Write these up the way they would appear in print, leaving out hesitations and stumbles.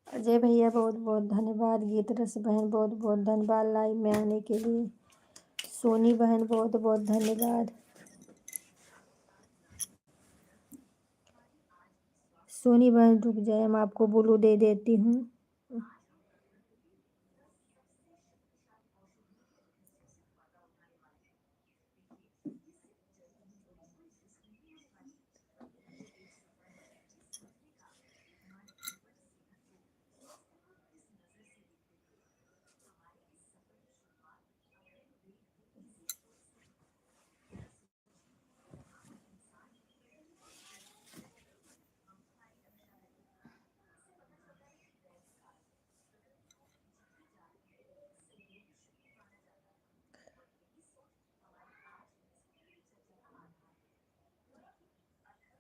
अजय भैया बहुत बहुत धन्यवाद। गीत रस बहन बहुत बहुत धन्यवाद लाइव में आने के लिए। सोनी बहन बहुत बहुत धन्यवाद। सोनी बहन रुक जाए, मैं आपको ब्लू दे देती हूँ।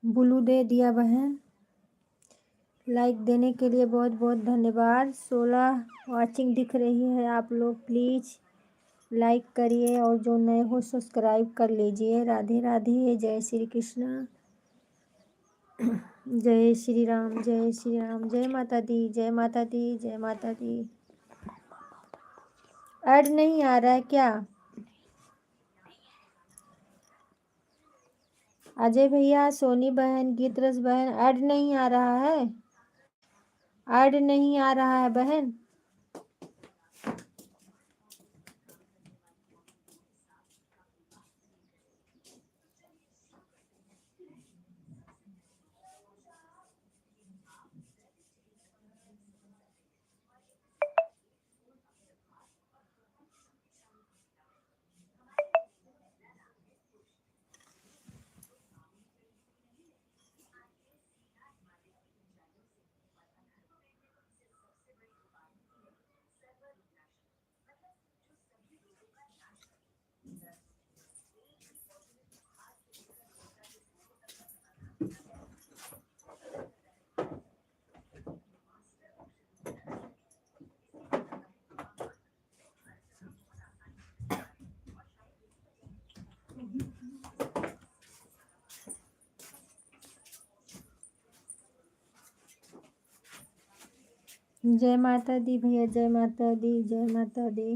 ब्लू दे दिया बहन। लाइक देने के लिए बहुत बहुत धन्यवाद। 16 वाचिंग दिख रही है, आप लोग प्लीज़ लाइक करिए और जो नए हो सब्सक्राइब कर लीजिए। राधे राधे, जय श्री कृष्ण, जय श्री राम, जय श्री राम, जय माता दी, जय माता दी, जय माता दी। ऐड नहीं आ रहा है क्या? अजय भैया, सोनी बहन, गीत रस बहन, ऐड नहीं आ रहा है। ऐड नहीं आ रहा है बहन। जय माता दी भैया, जय माता दी, जय माता दी।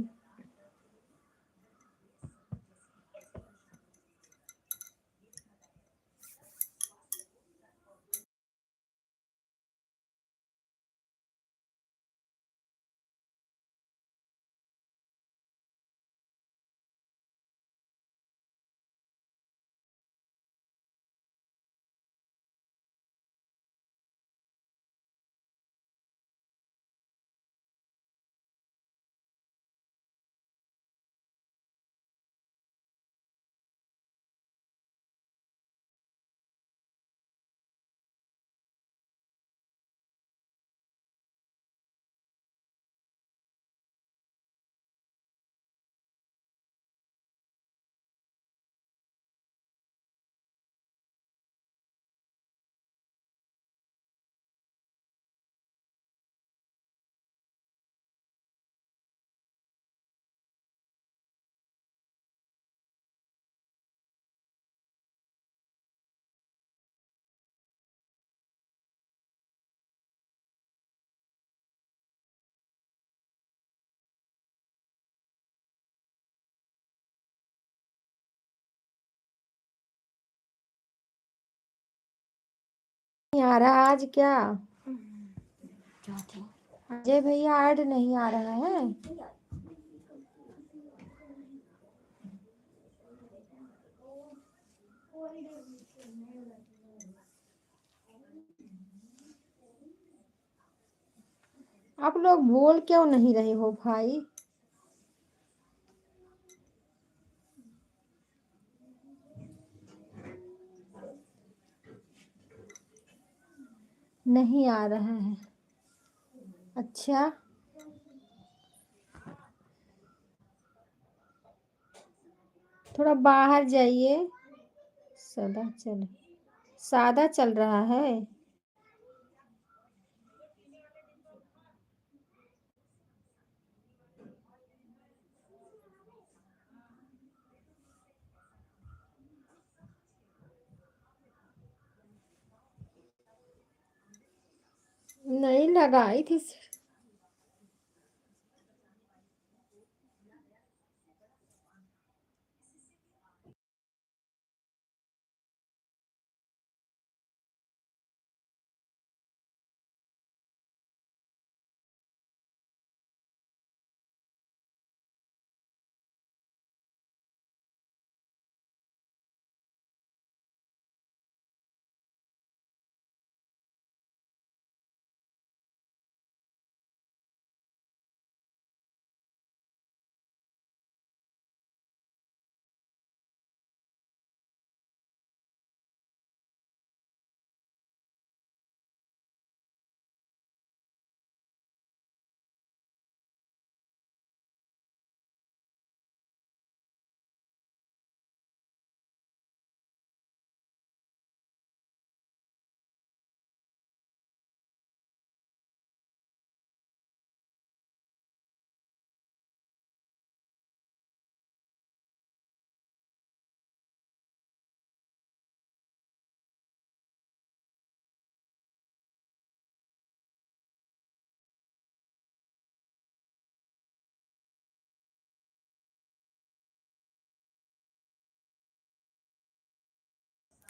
नहीं आ रहा आज क्या? अजय भैया, ऐड नहीं आ रहा है। आप लोग बोल क्यों नहीं रहे हो भाई? नहीं आ रहा है। अच्छा, थोड़ा बाहर जाइए। सादा चल रहा है। नहीं लगाई थी।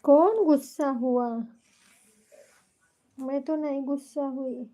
कौन गुस्सा हुआ? मैं तो नहीं गुस्सा हुई।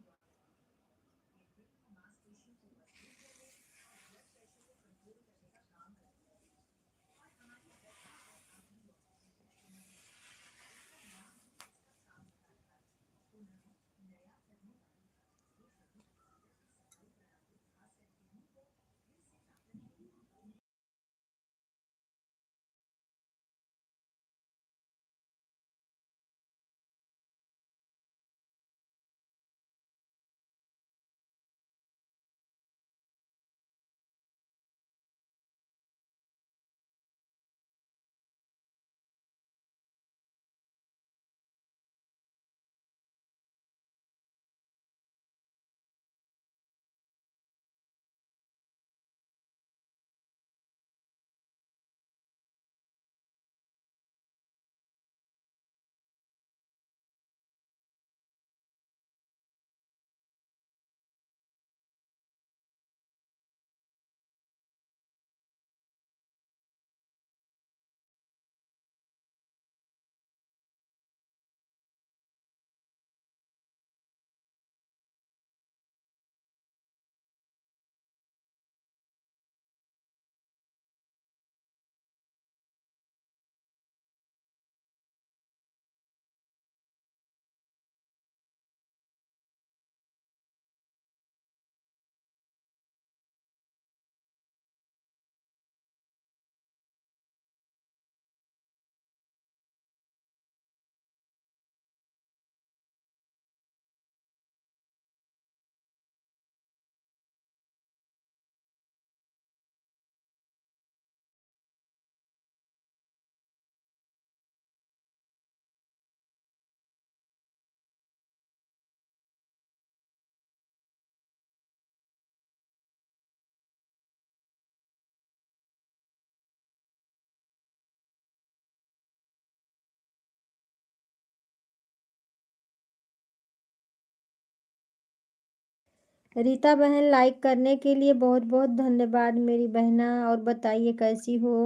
रीता बहन, लाइक करने के लिए बहुत बहुत धन्यवाद मेरी बहना। और बताइए कैसी हो?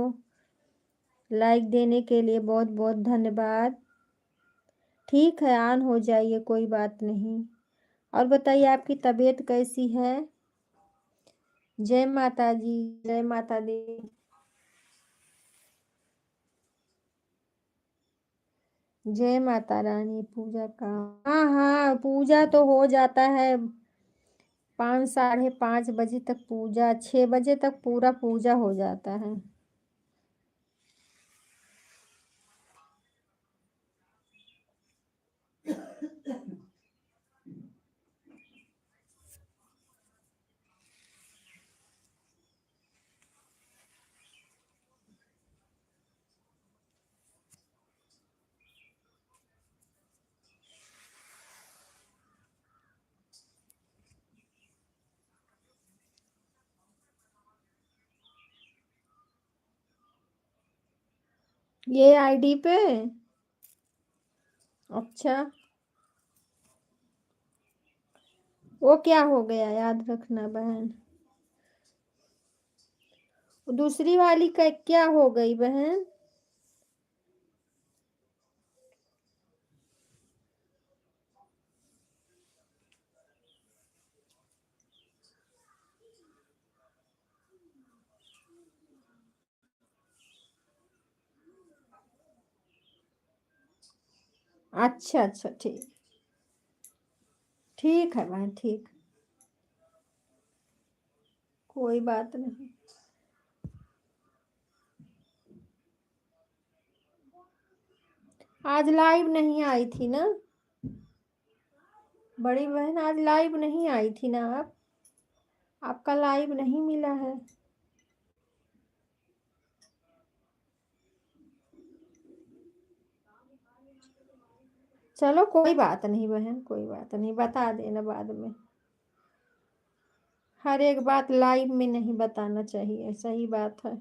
लाइक देने के लिए बहुत बहुत धन्यवाद। ठीक है, ऑन हो जाइए, कोई बात नहीं। और बताइए आपकी तबीयत कैसी है? जय माता जी, जय माता दी। जय माता रानी। पूजा का, हाँ हाँ, पूजा तो हो जाता है 5 साढ़े 5 बजे तक। पूजा 6 बजे तक पूरा पूजा हो जाता है। ये आईडी पे? अच्छा। वो क्या हो गया याद रखना बहन। दूसरी वाली का क्या हो गई बहन। अच्छा अच्छा ठीक। ठीक है बहन ठीक। कोई बात नहीं। आज लाइव नहीं आई थी ना। बड़ी बहन आज लाइव नहीं आई थी ना आप। आपका लाइव नहीं मिला है। चलो कोई बात नहीं बहन, कोई बात नहीं, बता देना बाद में। हर एक बात लाइव में नहीं बताना चाहिए, सही बात है।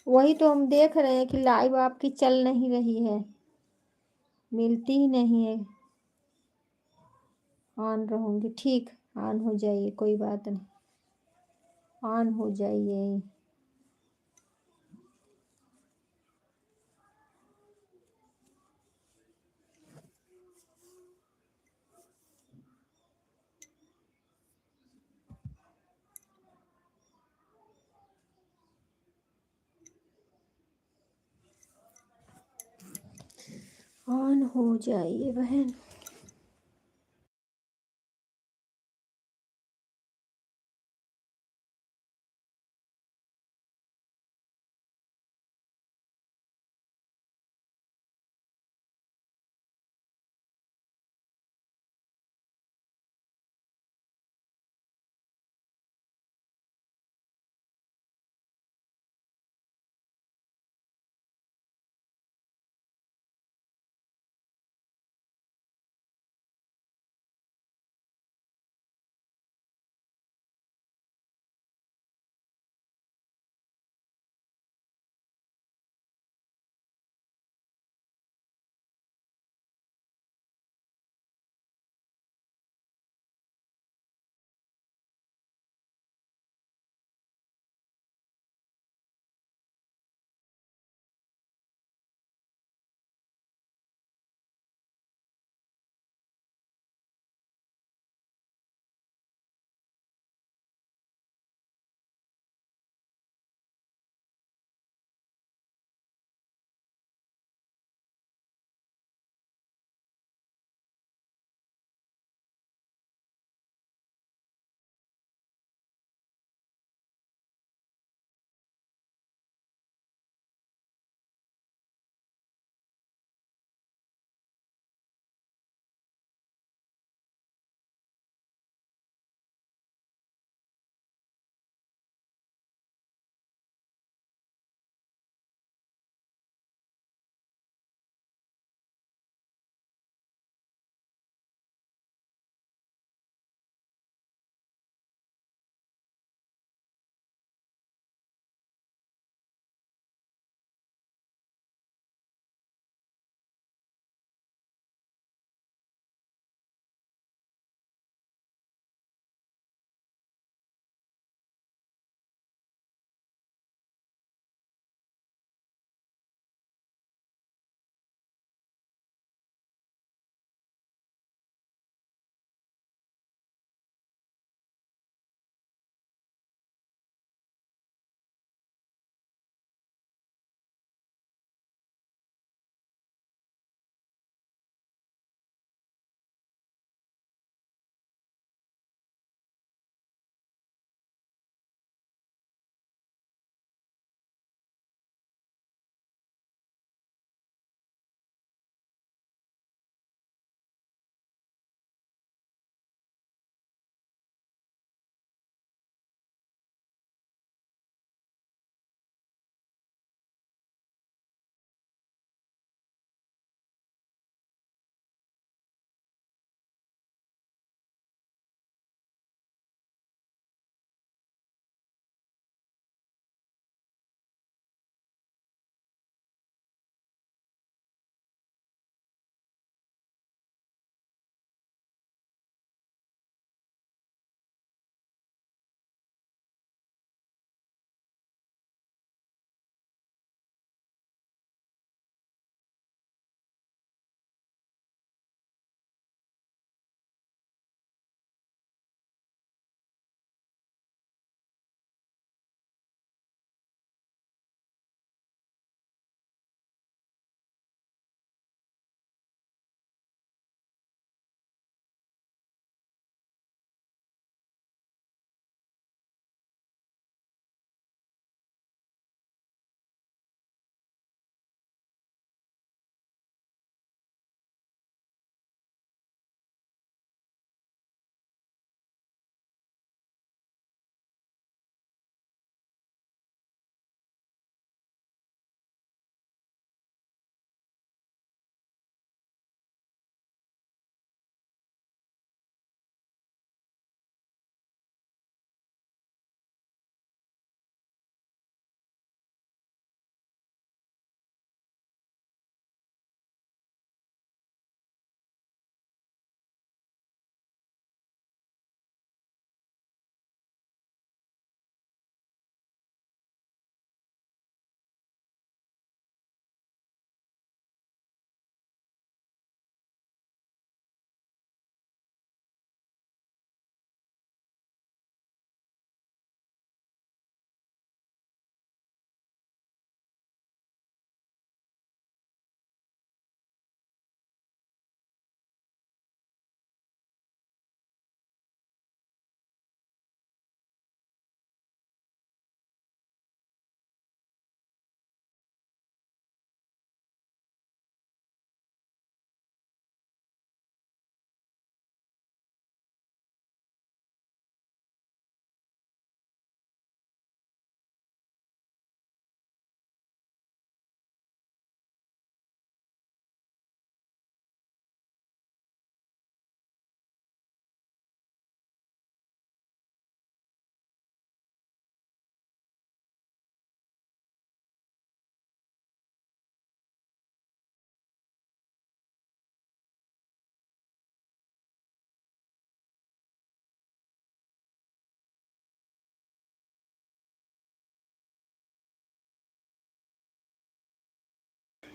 वही तो हम देख रहे हैं कि लाइव आपकी चल नहीं रही है, मिलती ही नहीं है। ऑन रहूंगी ठीक। ऑन हो जाइए, कोई बात नहीं। ऑन हो जाइए। ऑन हो जाइए बहन।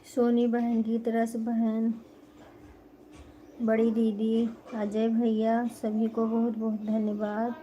सोनी बहन, गीत रस बहन, बड़ी दीदी, अजय भैया, सभी को बहुत बहुत धन्यवाद।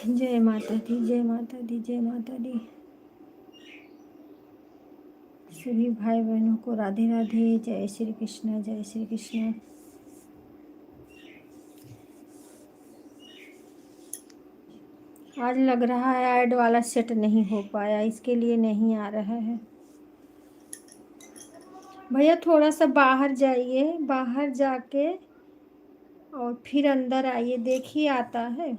जय माता दी, जय माता दी, जय माता दी। सभी भाई बहनों को राधे राधे, जय श्री कृष्ण, जय श्री कृष्ण। आज लग रहा है ऐड वाला सेट नहीं हो पाया, इसके लिए नहीं आ रहा है। भैया थोड़ा सा बाहर जाइए, बाहर जाके और फिर अंदर आइए, देखिए आता है।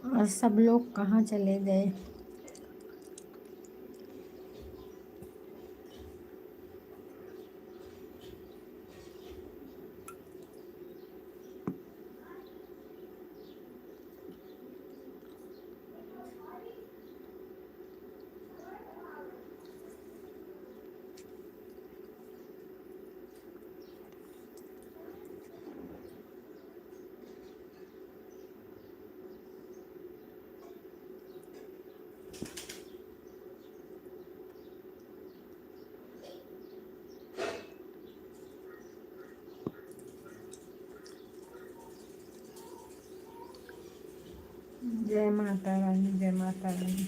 और सब लोग कहाँ चले गए। जय माता रानी, जय माता रानी।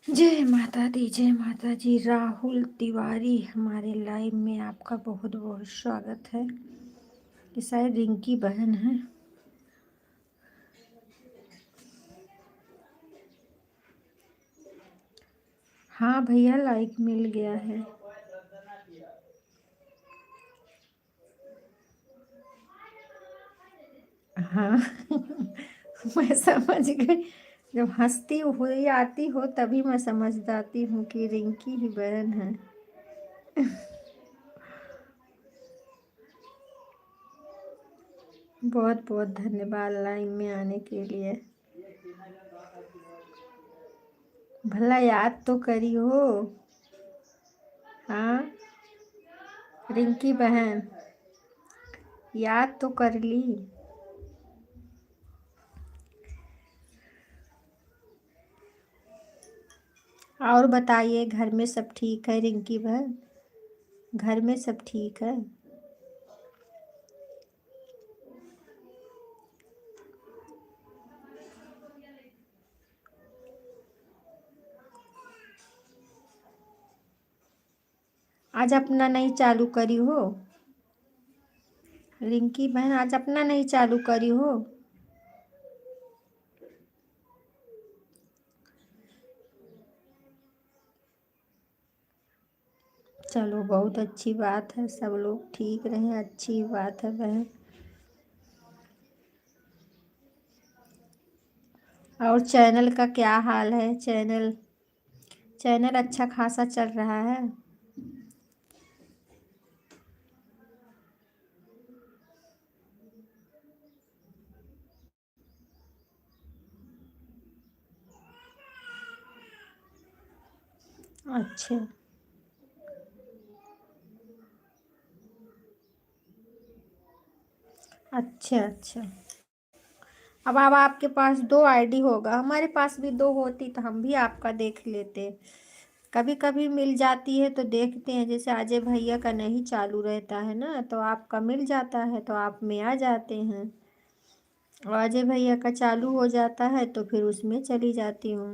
जय माता दी, जय माता जी। राहुल तिवारी हमारे लाइव में आपका बहुत बहुत स्वागत है। ये शायद रिंकी बहन है। हाँ भैया, लाइक मिल गया है। हाँ मैं समझ गई। जब हंसती हो या आती हो तभी मैं समझ जाती हूँ कि रिंकी ही बहन है। बहुत बहुत धन्यवाद लाइन में आने के लिए। भला याद तो करी हो। हाँ रिंकी बहन, याद तो कर ली। और बताइए, घर में सब ठीक है रिंकी बहन? घर में सब ठीक है? आज अपना नहीं चालू करी हो? रिंकी बहन आज अपना नहीं चालू करी हो? चलो बहुत अच्छी बात है, सब लोग ठीक रहें, अच्छी बात है बहन। और चैनल का क्या हाल है? चैनल चैनल अच्छा खासा चल रहा है? अच्छा अच्छा अच्छा। अब आपके पास दो आईडी होगा, हमारे पास भी दो होती तो हम भी आपका देख लेते। कभी कभी मिल जाती है तो देखते हैं, जैसे अजय भैया का नहीं चालू रहता है ना, तो आपका मिल जाता है तो आप में आ जाते हैं, और अजय भैया का चालू हो जाता है तो फिर उसमें चली जाती हूँ।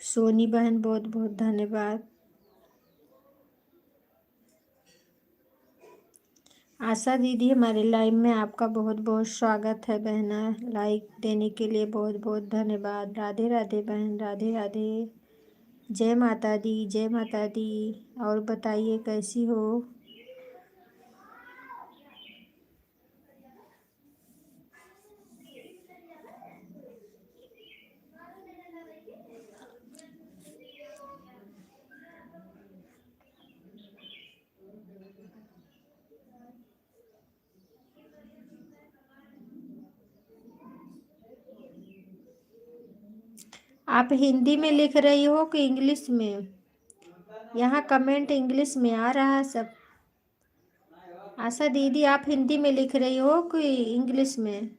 सोनी बहन बहुत बहुत धन्यवाद। आशा दीदी हमारे लाइव में आपका बहुत बहुत स्वागत है बहना। लाइक देने के लिए बहुत बहुत धन्यवाद। राधे राधे बहन, राधे राधे। जय माता दी, जय माता दी। और बताइए कैसी हो? आप हिंदी में लिख रही हो कि इंग्लिश में? यहाँ कमेंट इंग्लिश में आ रहा है सब। आशा दीदी आप हिंदी में लिख रही हो कि इंग्लिश में?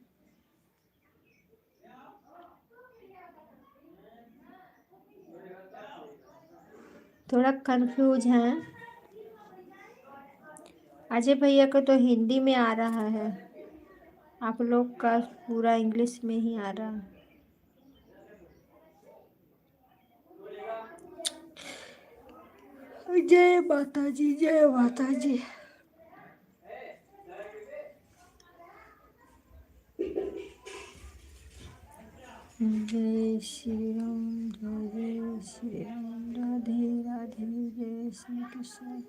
थोड़ा कंफ्यूज हैं। अजय भैया को तो हिंदी में आ रहा है, आप लोग का पूरा इंग्लिश में ही आ रहा है। जय माता जी, जय माता जी। जय श्री राम, जय श्री राम, राधे राधे, जय श्री कृष्ण।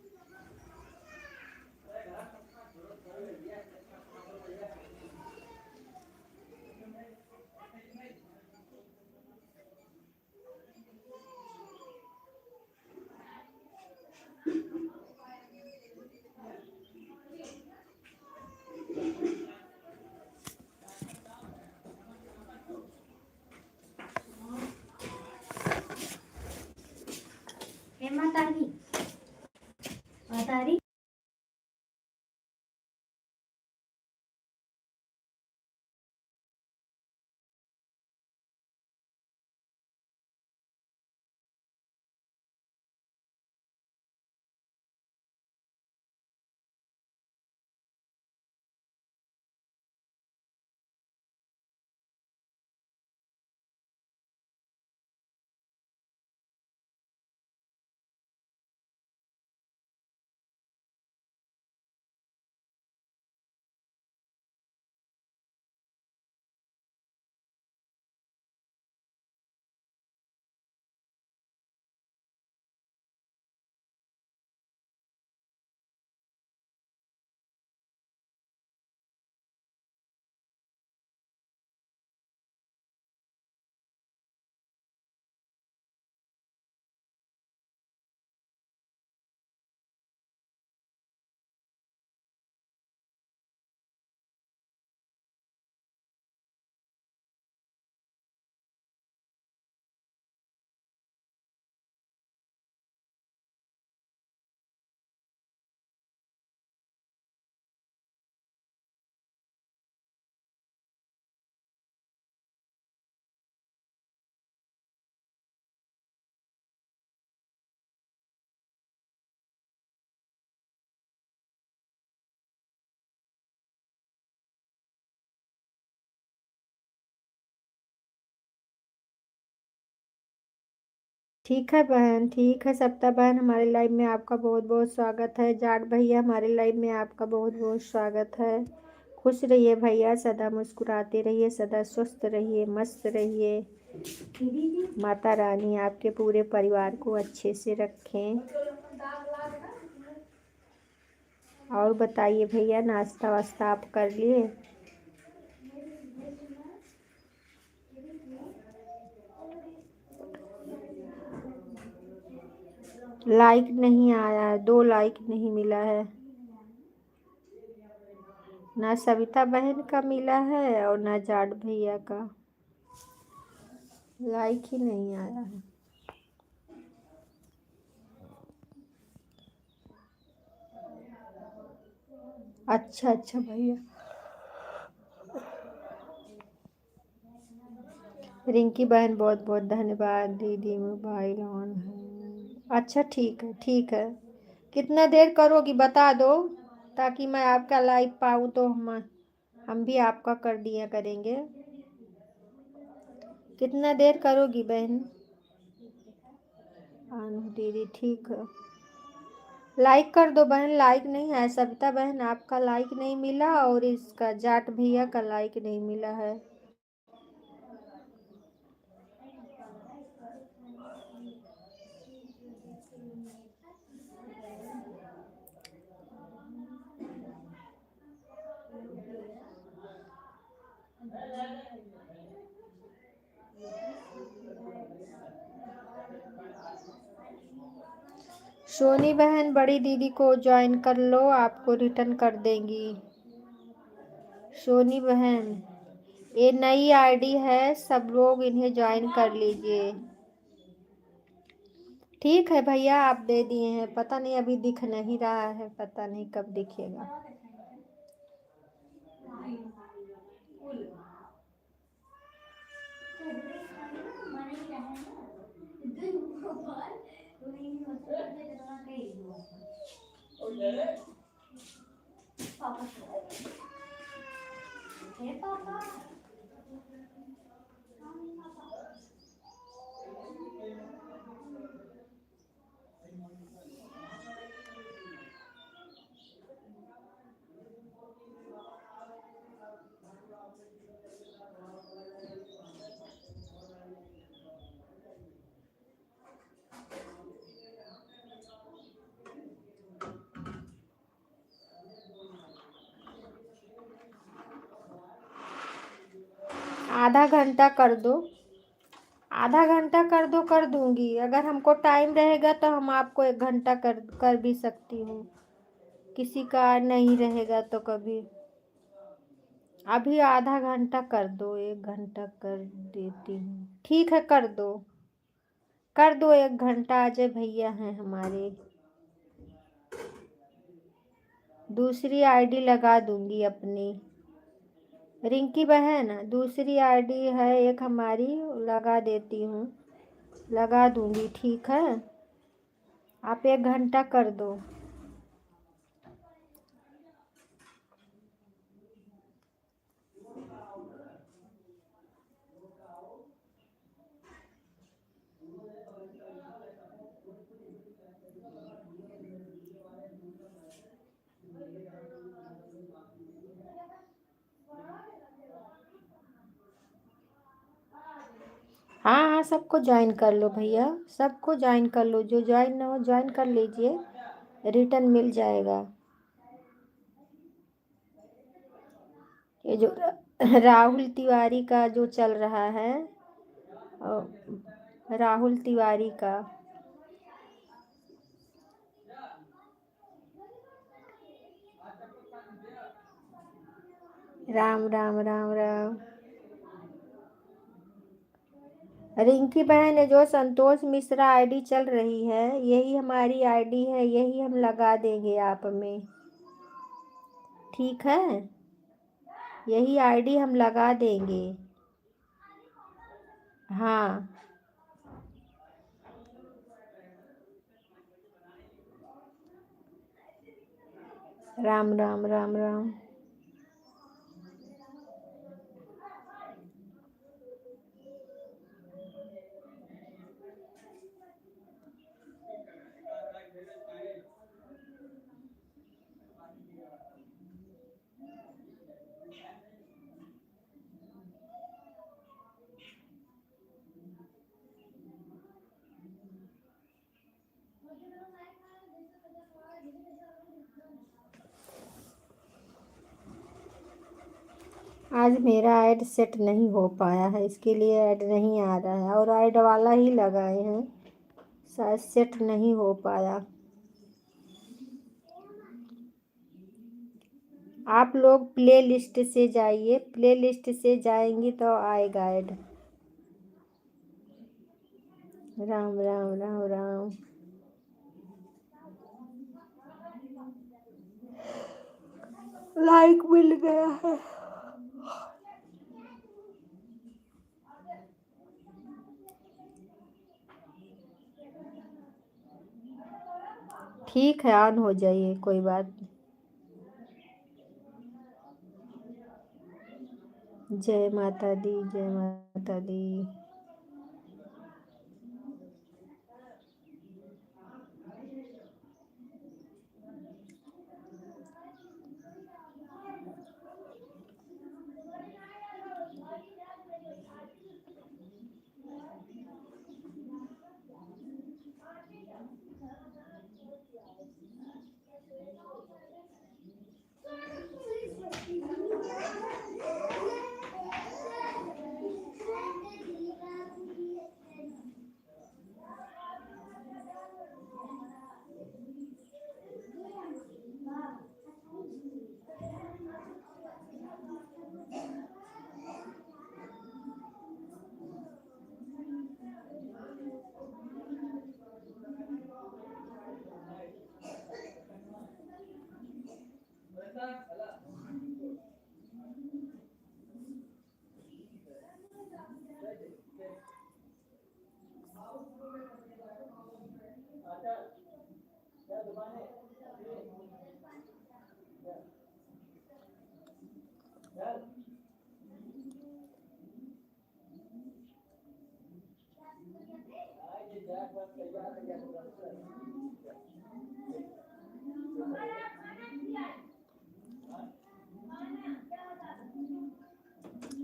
हे माता दी। ठीक है बहन, ठीक है सप्ता बहन, हमारे लाइव में आपका बहुत बहुत स्वागत है। जाट भैया हमारे लाइव में आपका बहुत बहुत स्वागत है। खुश रहिए भैया, सदा मुस्कुराते रहिए, सदा स्वस्थ रहिए, मस्त रहिए। माता रानी आपके पूरे परिवार को अच्छे से रखें। और बताइए भैया, नाश्ता वास्ता आप कर लिए? लाइक नहीं आया है, 2 लाइक नहीं मिला है। ना सविता बहन का मिला है और ना जाट भैया का। लाइक ही नहीं आया है। अच्छा अच्छा भैया। रिंकी बहन बहुत बहुत धन्यवाद। दीदी मोबाइल ऑन है। अच्छा ठीक है, ठीक है। कितना देर करोगी बता दो, ताकि मैं आपका लाइव पाऊँ तो हम भी आपका कर दिया करेंगे। कितना देर करोगी बहन? दीदी ठीक है। लाइक कर दो बहन, लाइक नहीं है। सविता बहन आपका लाइक नहीं मिला और इसका जाट भैया का लाइक नहीं मिला है। सोनी बहन बड़ी दीदी को ज्वाइन कर लो, आपको रिटर्न कर देंगी। सोनी बहन ये नई आईडी है, सब लोग इन्हें ज्वाइन कर लीजिए। ठीक है भैया, आप दे दिए हैं। पता नहीं अभी दिख नहीं रहा है, पता नहीं कब दिखेगा। आधा घंटा कर दो, आधा घंटा कर दो, कर दूंगी। अगर हमको टाइम रहेगा तो हम आपको 1 घंटा कर भी सकती हूँ। किसी का नहीं रहेगा तो कभी। अभी आधा घंटा कर दो, 1 घंटा कर देती हूँ। ठीक है कर दो, कर दो 1 घंटा। अजय भैया हैं हमारे। दूसरी आईडी लगा दूंगी अपनी। रिंकी बहन दूसरी आईडी है एक हमारी, लगा देती हूँ, लगा दूंगी। ठीक है, आप 1 घंटा कर दो। हाँ हाँ, सबको ज्वाइन कर लो भैया, सबको ज्वाइन कर लो। जो ज्वाइन ना हो ज्वाइन कर लीजिए, रिटर्न मिल जाएगा। ये जो राहुल तिवारी का जो चल रहा है, राहुल तिवारी का। राम राम राम राम। रिंकी बहन है जो संतोष मिश्रा आईडी चल रही है, यही हमारी आईडी है, यही हम लगा देंगे आप में। ठीक है, यही आईडी हम लगा देंगे। हाँ राम राम राम राम। आज मेरा ऐड सेट नहीं हो पाया है, इसके लिए ऐड नहीं आ रहा है और ऐड वाला ही लगाए हैं, शायद सेट नहीं हो पाया। आप लोग प्ले लिस्ट से जाइए, प्ले लिस्ट से जाएंगी तो आएगा ऐड। राम राम राम राम। लाइक मिल गया है। ठीक है, ऑन हो जाइए, कोई बात नहीं। जय माता दी, जय माता दी।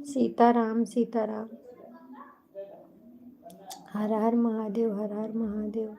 सीताराम सीताराम। हर हर महादेव, हर हर महादेव।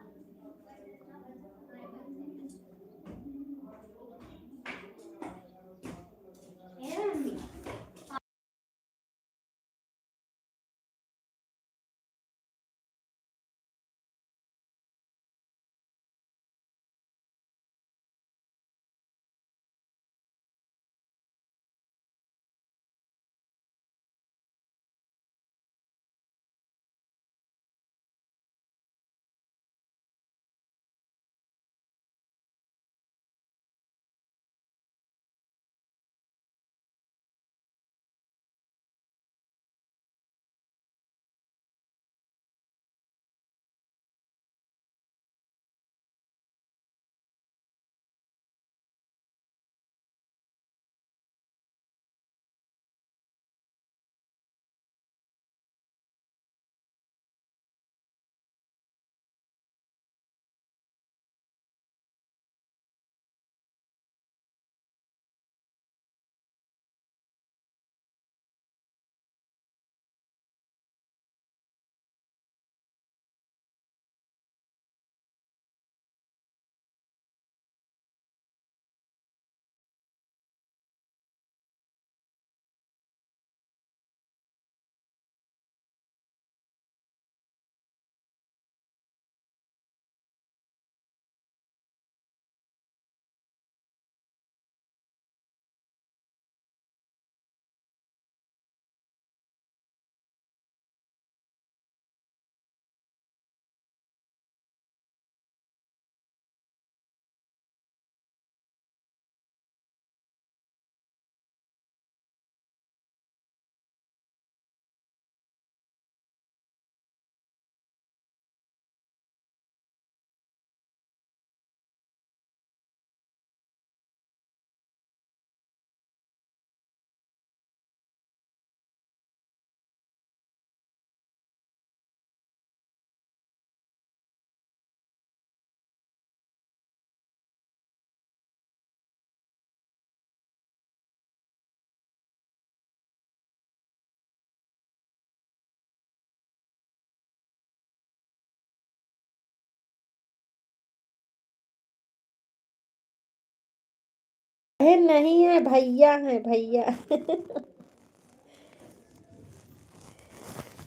अरे नहीं है, भैया है भैया।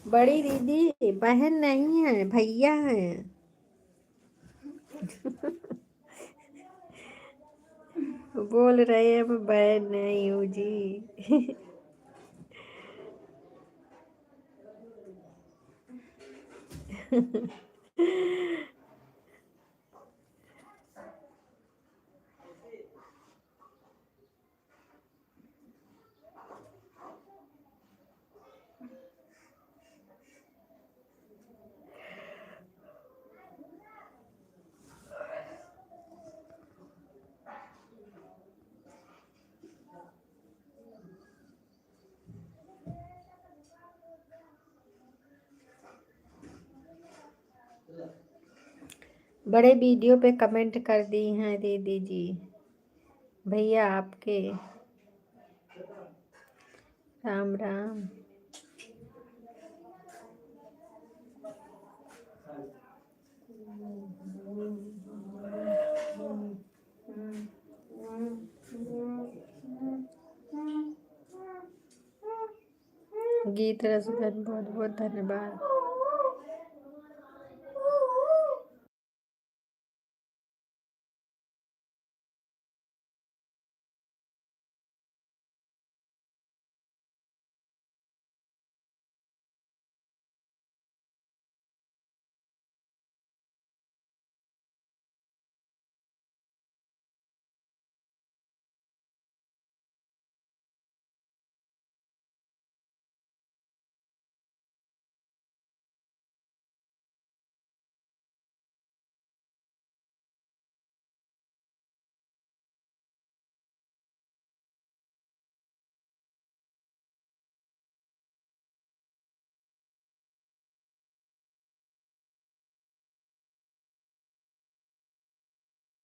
बड़ी दीदी बहन नहीं है, भैया है। बोल रहे हैं मैं बहन नहीं हूँ जी। बड़े वीडियो पे कमेंट कर दी हैं दीदी जी, भैया आपके। राम राम। गीत रस बहन बहुत बहुत धन्यवाद।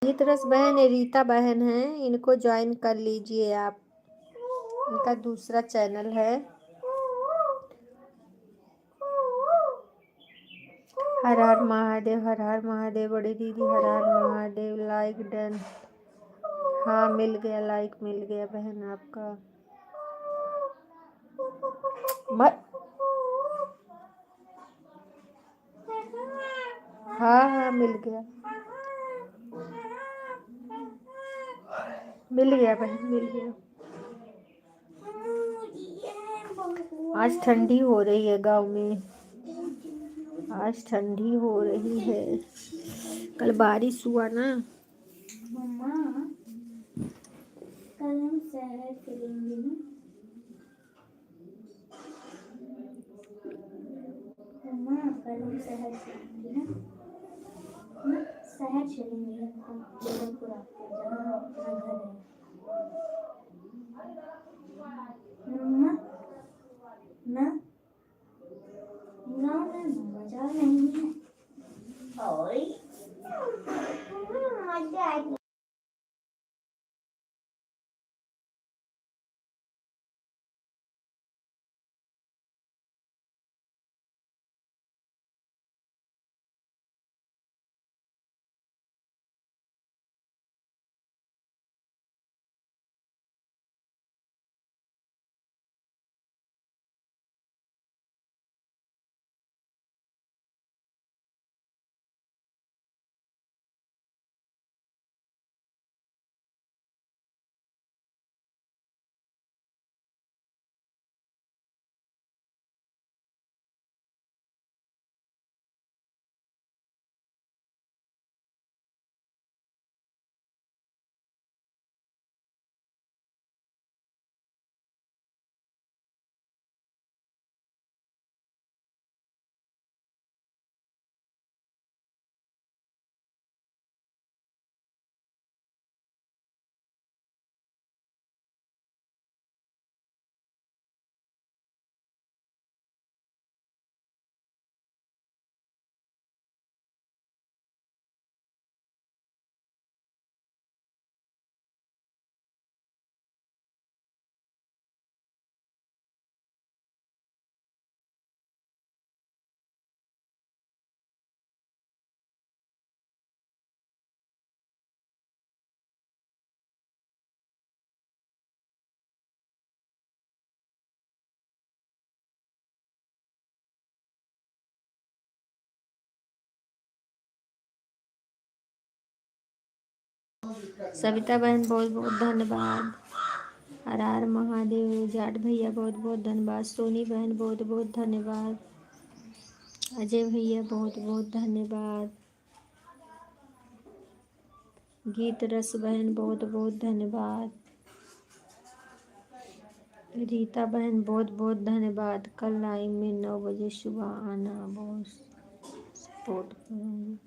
गीत रस बहन रीता बहन है, इनको ज्वाइन कर लीजिए आप, इनका दूसरा चैनल है। हर हर महादेव, हर हर महादेव बड़ी दीदी, हर हर महादेव। लाइक डन, हाँ मिल गया, लाइक मिल गया बहन आपका। हाँ हाँ मिल गया, मिल गया बहन, मिल गया। आज ठंडी हो रही है गांव में, आज ठंडी हो रही है, कल बारिश हुआ ना। मम्मा कल हम शहर चलेंगे ना। मम्मा कल हम शहर चलेंगे ना, शहर चलेंगे हम जबलपुर आपके, जहाँ अपना घर है। मम्मा ना गाँव में मजा नहीं है। ओए मजा सविता बहन बहुत बहुत धन्यवाद। हर हर महादेव। जाट भैया बहुत बहुत धन्यवाद। सोनी बहन बहुत बहुत धन्यवाद। अजय भैया बहुत बहुत धन्यवाद। गीत रस बहन बहुत बहुत धन्यवाद। रीता बहन बहुत बहुत धन्यवाद। कल लाइव में 9 बजे सुबह आना, बहुत सपोर्ट करूँगी।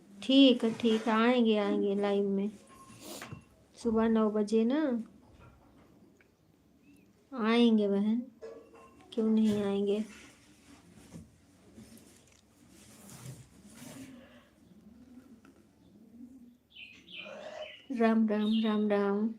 ठीक है आएंगे लाइव में सुबह 9 बजे ना, आएंगे बहन, क्यों नहीं आएंगे। राम राम राम राम।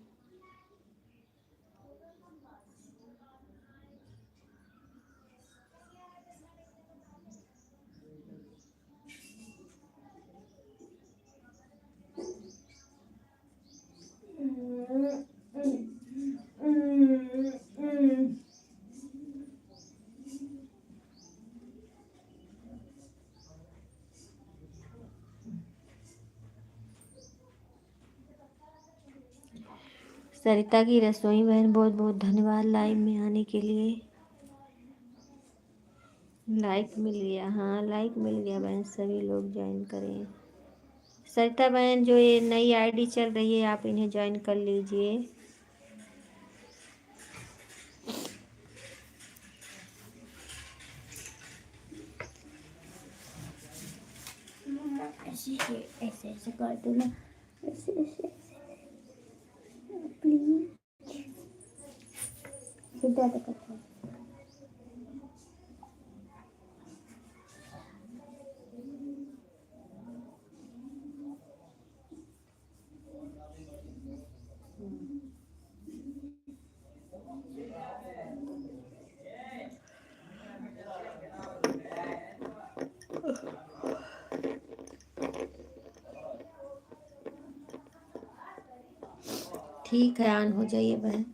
सरिता की रसोई बहन बहुत बहुत धन्यवाद लाइव में आने के लिए। लाइक मिल गया, हाँ लाइक मिल गया बहन, सभी लोग ज्वाइन करें। सरिता बहन जो ये नई आईडी चल रही है आप इन्हें ज्वाइन कर लीजिए। ऐसे ऐसे कर दो ना, ऐसे ऐसे प्लीज। सीधा तो करते हैं। ठीक है, ऑन हो जाइए बहन।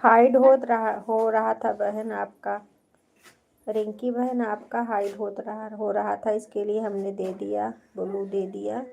हाइड हो रहा था बहन आपका, रिंकी बहन आपका हाइड हो रहा था, इसके लिए हमने दे दिया, ब्लू दे दिया।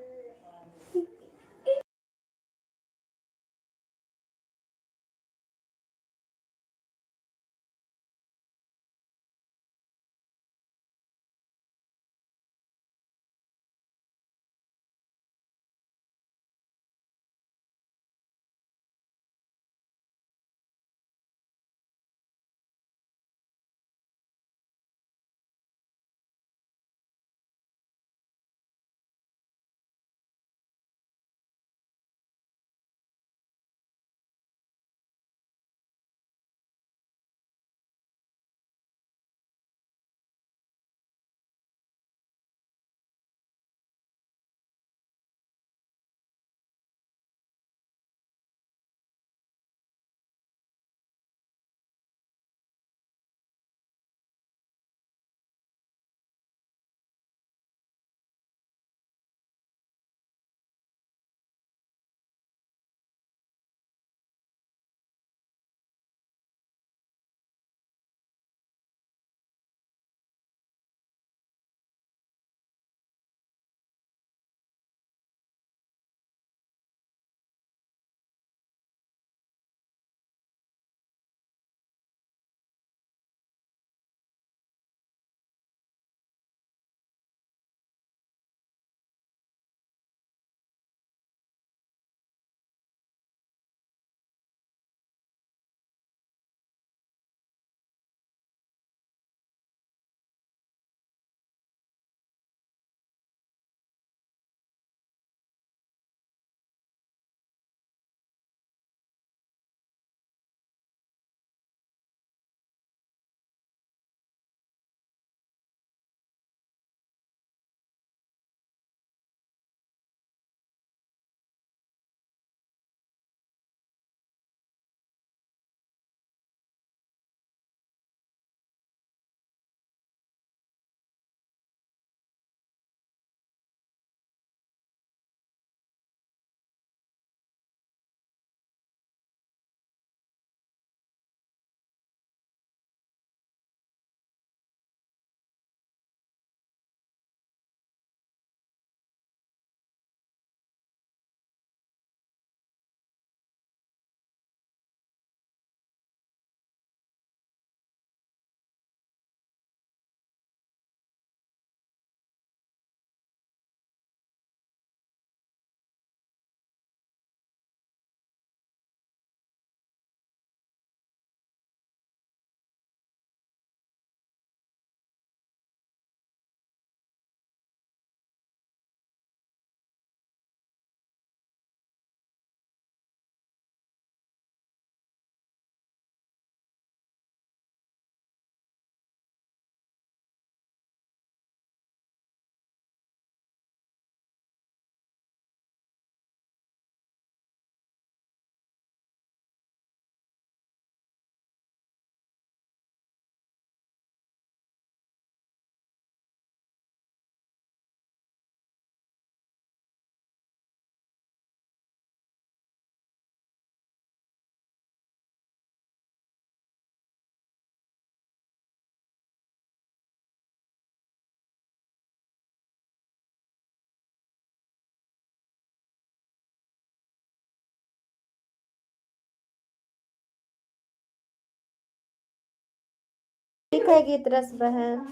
ठीक है गीतरस बहन।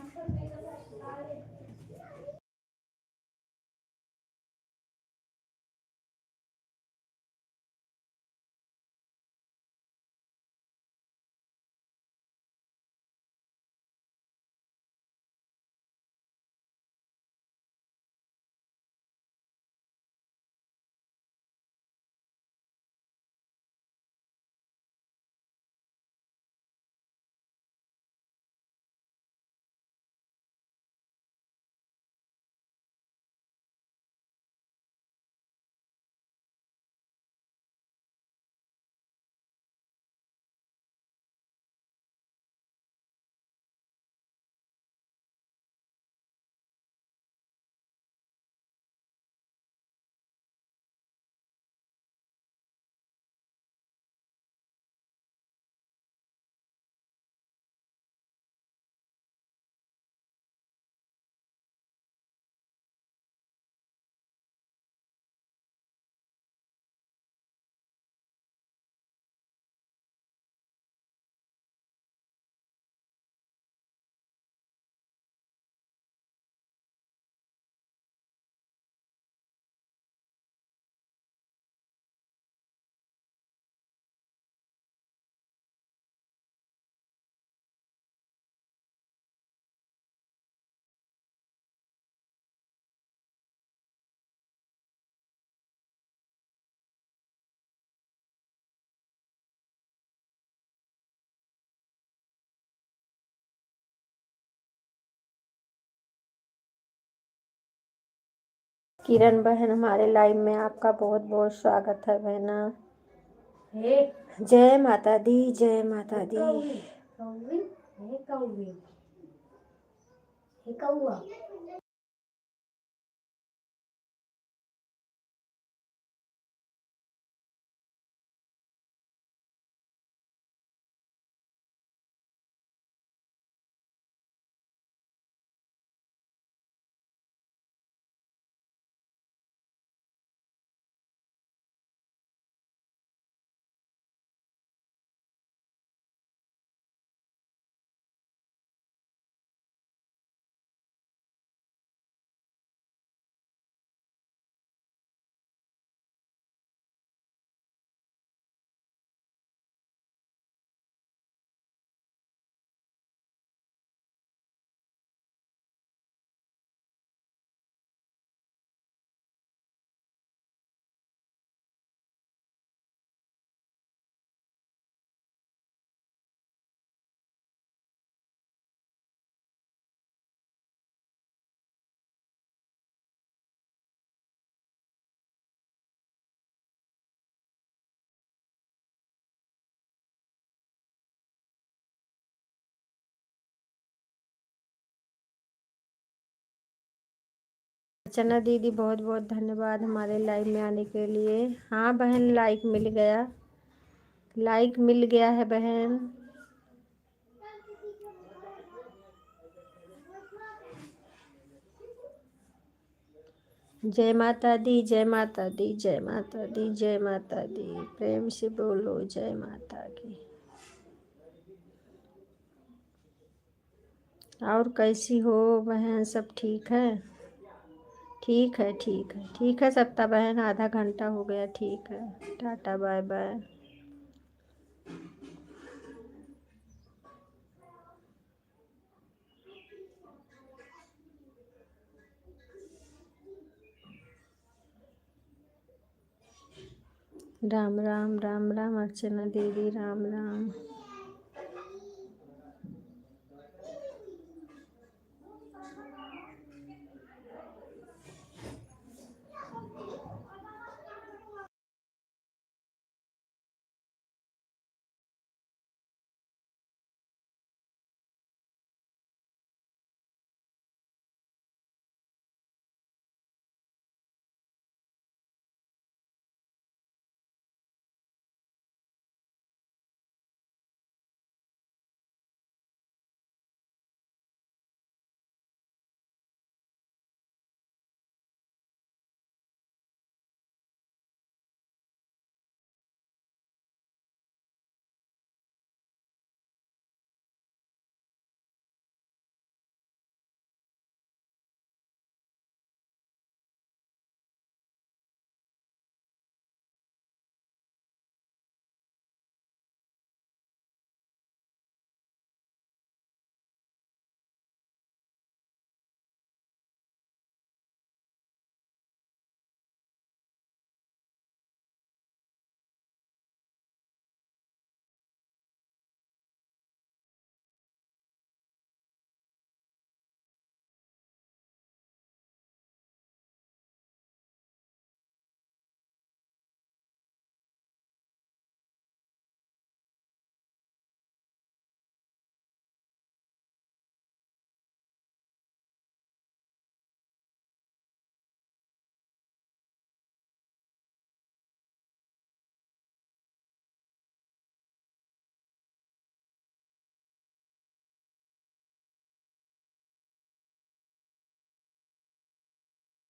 किरण बहन, हमारे लाइव में आपका बहुत बहुत स्वागत है बहना। जय माता दी, जय माता दी। अर्चना दीदी, बहुत बहुत धन्यवाद हमारे लाइव में आने के लिए। हाँ बहन, लाइक मिल गया, लाइक मिल गया है बहन। जय माता दी, जय माता दी, जय माता दी, जय माता दी। प्रेम से बोलो जय माता की। और कैसी हो बहन, सब ठीक है? ठीक है, ठीक है, ठीक है सप्ता बहन, आधा घंटा हो गया। ठीक है, टाटा बाय बाय। राम राम, राम राम अर्चना दीदी, राम राम।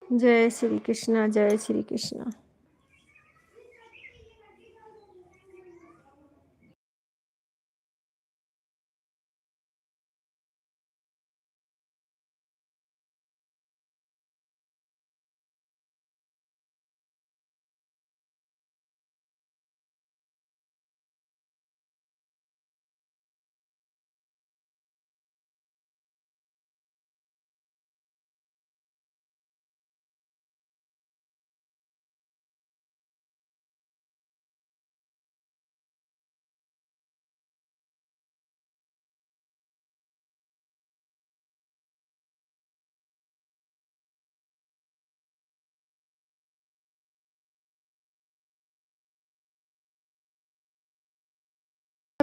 जय श्री कृष्णा, जय श्री कृष्णा।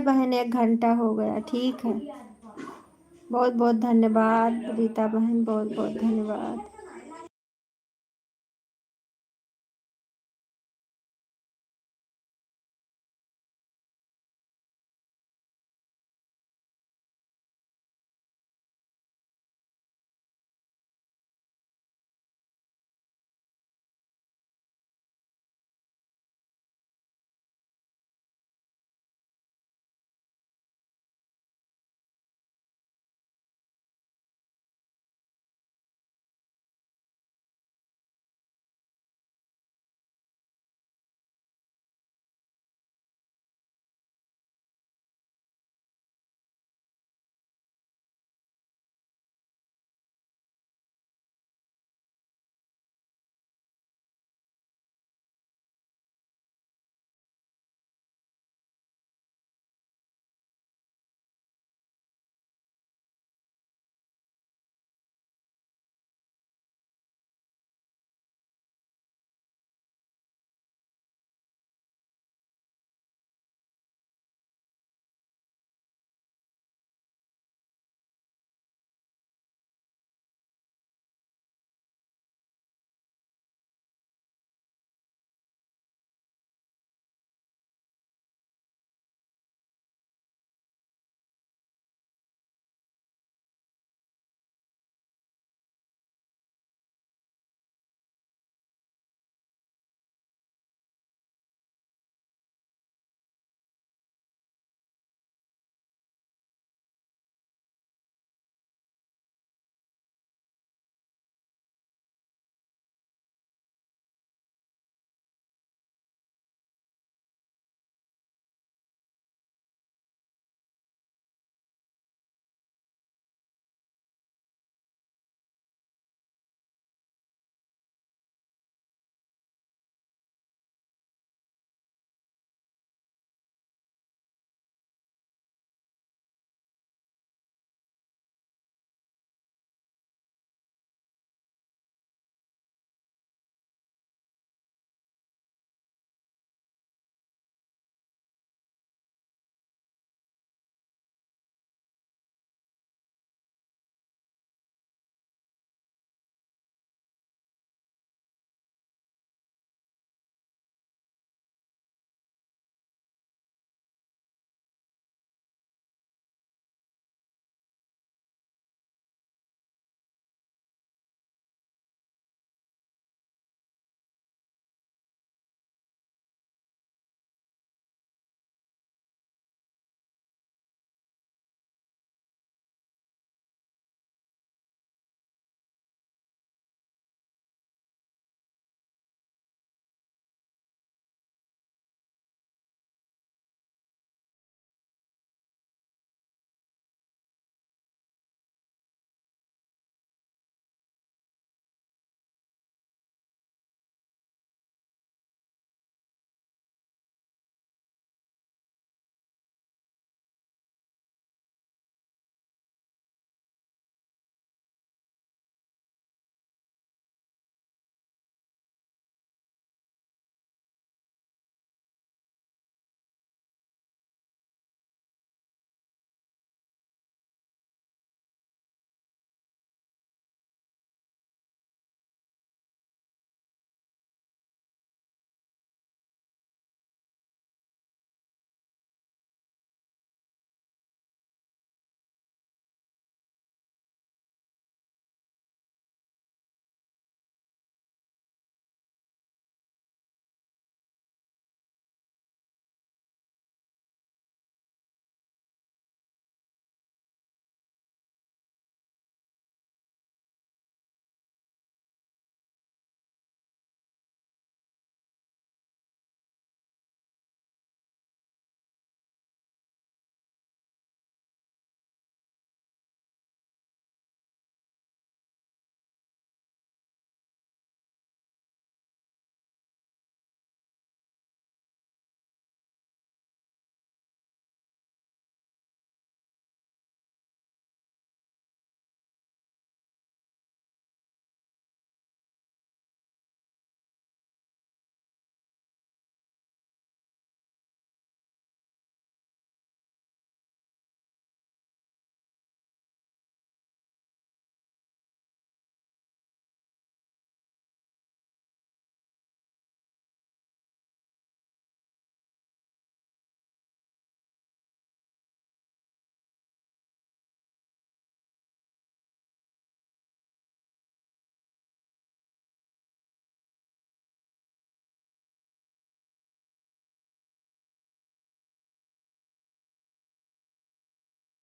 बहन 1 घंटा हो गया, ठीक है। बहुत बहुत धन्यवाद रीता बहन, बहुत बहुत धन्यवाद।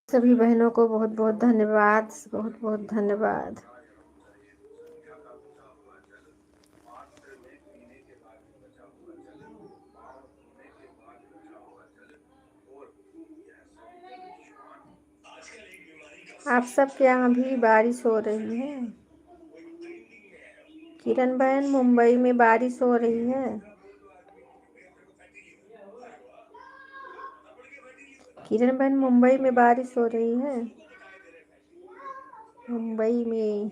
सभी बहनों को बहुत बहुत धन्यवाद, बहुत बहुत धन्यवाद। आप सबके यहाँ भी बारिश हो रही है? किरण बहन, मुंबई में बारिश हो रही है? किरण बहन, मुंबई में बारिश हो रही है? मुंबई में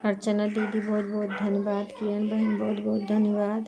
अर्चना दीदी बहुत बहुत धन्यवाद, किरण बहन बहुत बहुत धन्यवाद।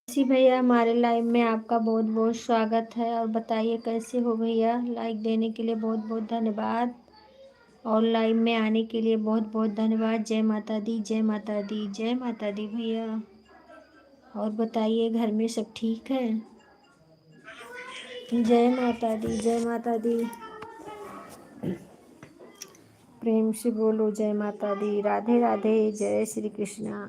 सी भैया, हमारे लाइव में आपका बहुत बहुत स्वागत है। और बताइए कैसे हो भैया? लाइक देने के लिए बहुत बहुत धन्यवाद। और लाइव में आने के लिए बहुत बहुत धन्यवाद। जय माता दी, जय माता दी, जय माता दी भैया। और बताइए घर में सब ठीक है? जय माता दी, जय माता दी। प्रेम से बोलो जय माता दी। राधे राधे, जय श्री कृष्णा।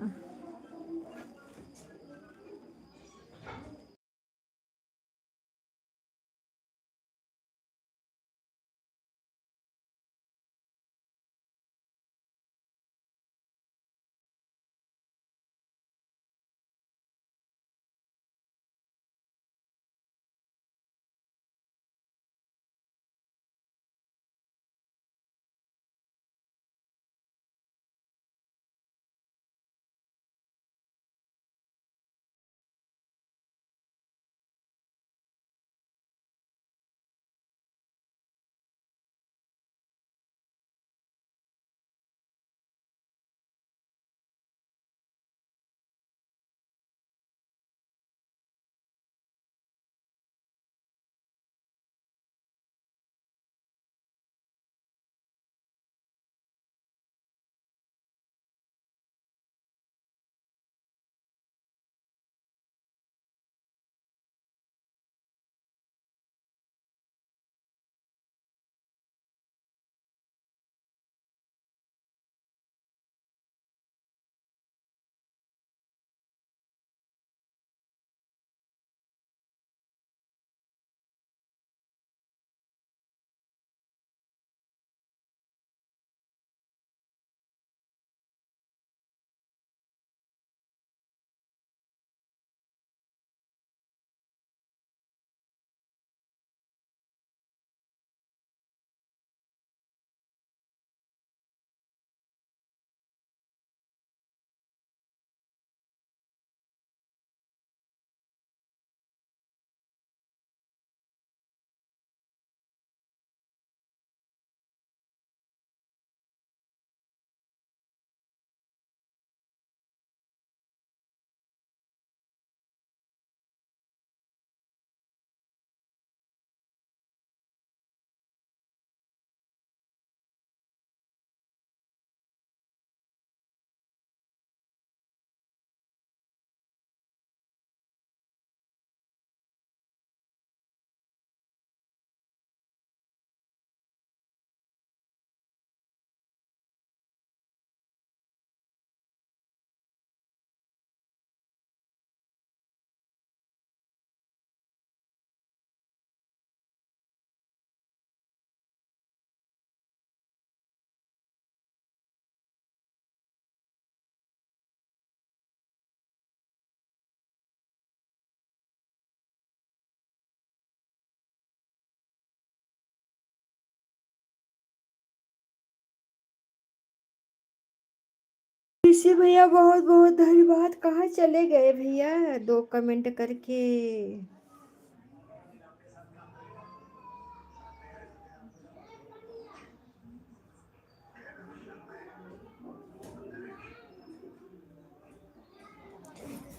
ऋषि भैया बहुत बहुत धन्यवाद। कहाँ चले गए भैया 2 कमेंट करके?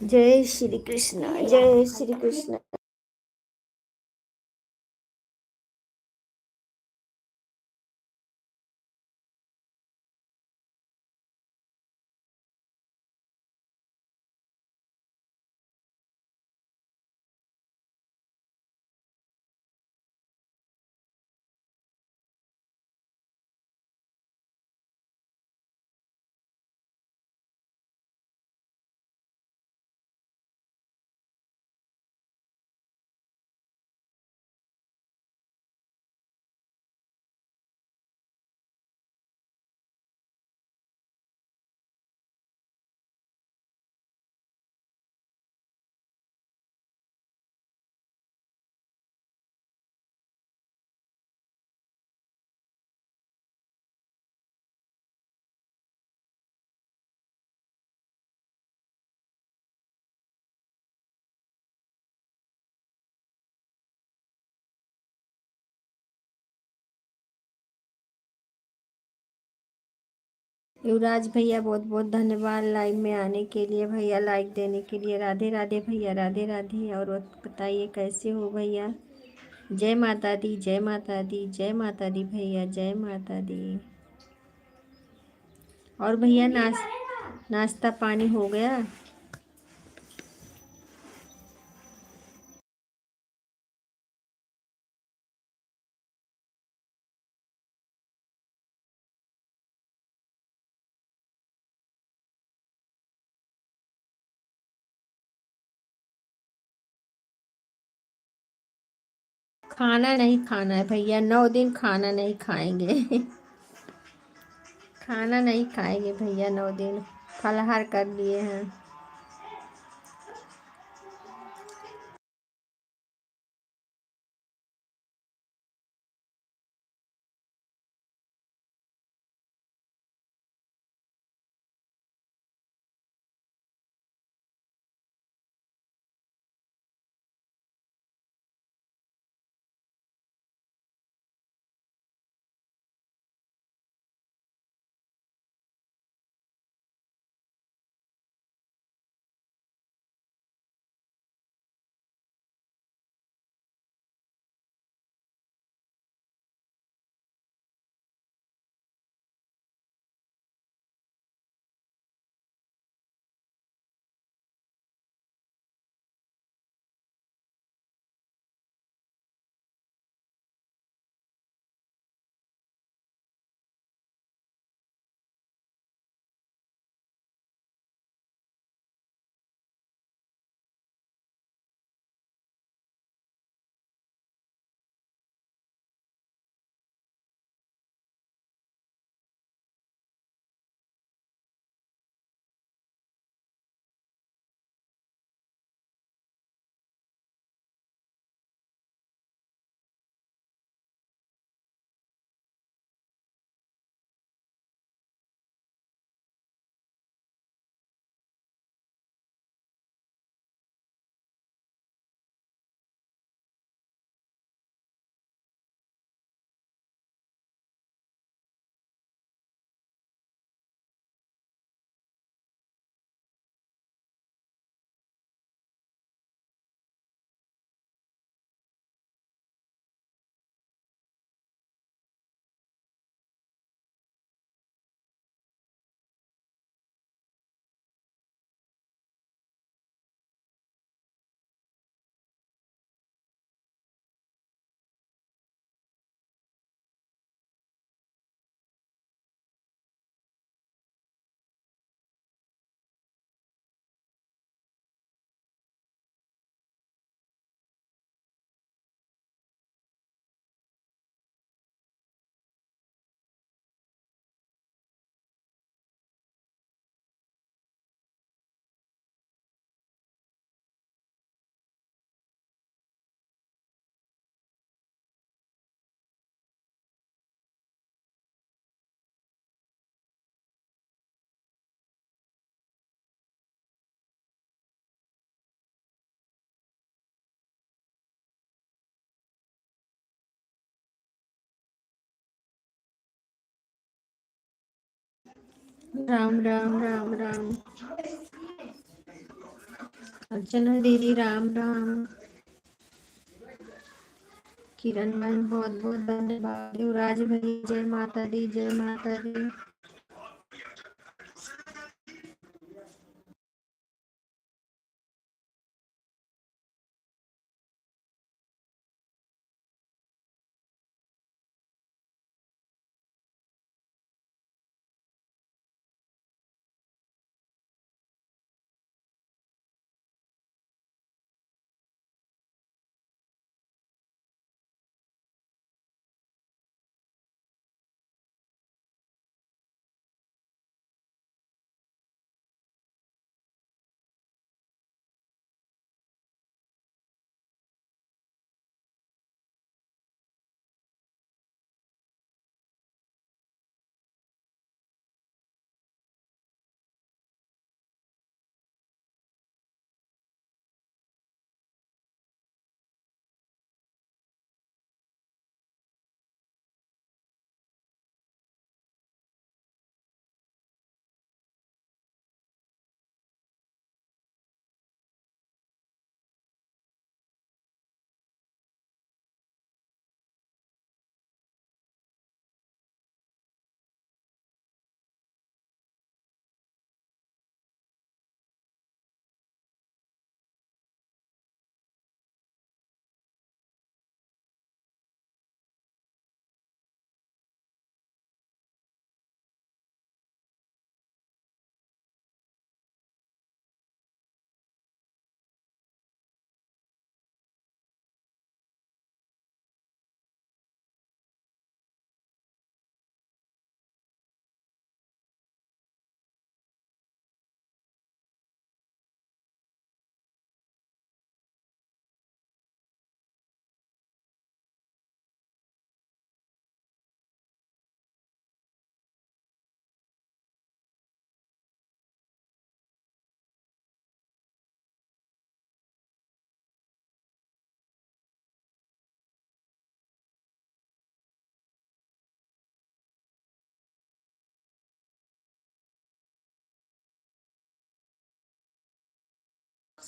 जय श्री कृष्ण, जय श्री कृष्ण। युवराज भैया बहुत बहुत धन्यवाद लाइव में आने के लिए, भैया लाइक देने के लिए। राधे राधे भैया, राधे राधे। और बताइए कैसे हो भैया? जय माता दी, जय माता दी, जय माता दी भैया, जय माता दी। और भैया नाश्ता पानी हो गया? खाना नहीं खाना है भैया, 9 दिन खाना नहीं खाएंगे। खाना नहीं खाएंगे भैया, 9 दिन फलाहार कर लिए हैं। राम राम राम राम। अर्चना दीदी राम राम। किरण बहन बहुत बहुत धन्यवाद। युवराज भाई जय माता दी, जय माता दी।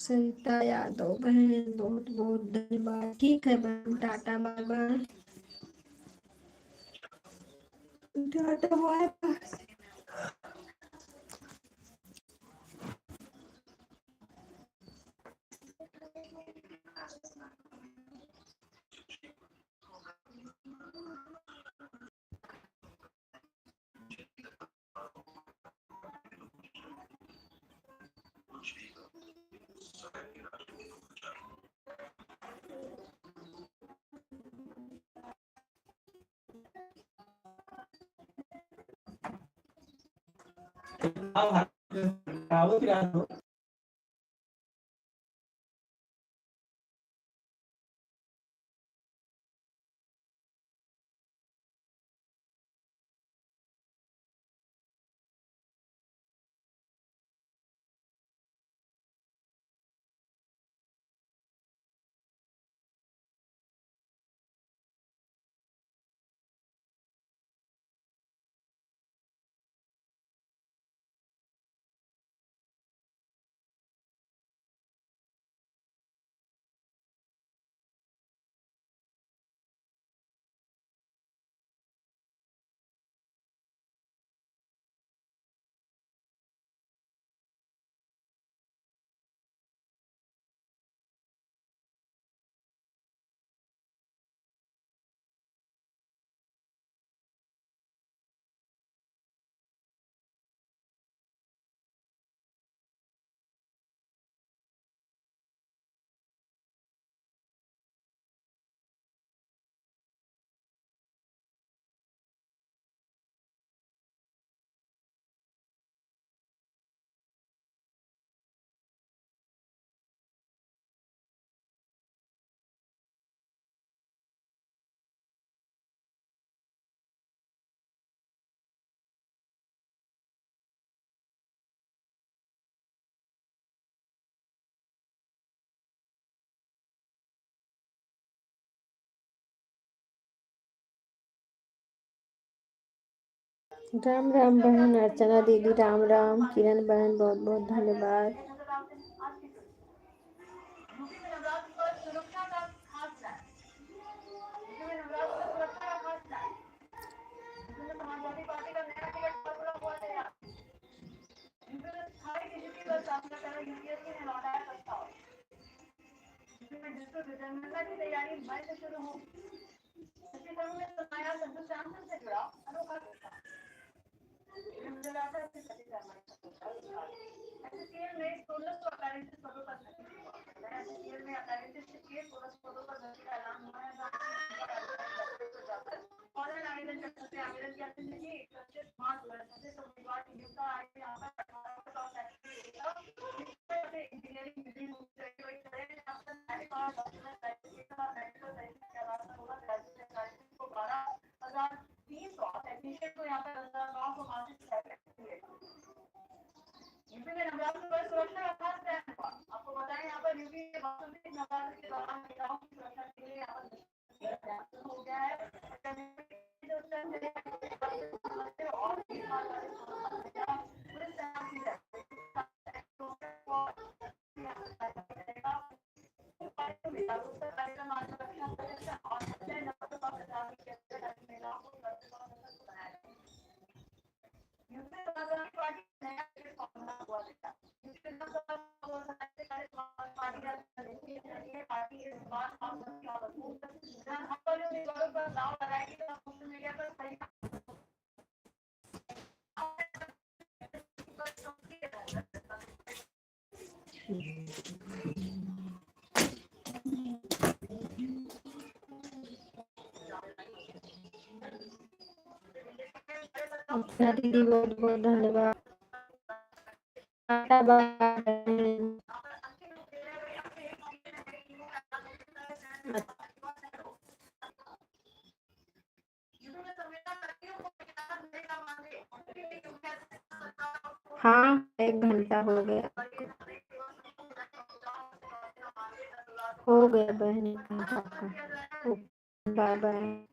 सरिता यादव बहन बहुत बहुत धन्यवाद। ठीक है बहन, tata bye bye. Tata bye bye. Ram राम बहन अर्चना दीदी, राम राम। किरण बहन बहुत बहुत धन्यवाद। अर्चना दीदी बहुत बहुत धन्यवाद। Tata bye bye. हाँ 1 घंटा हो गया। हो गया बहन 1 घंटा का। Bye bye.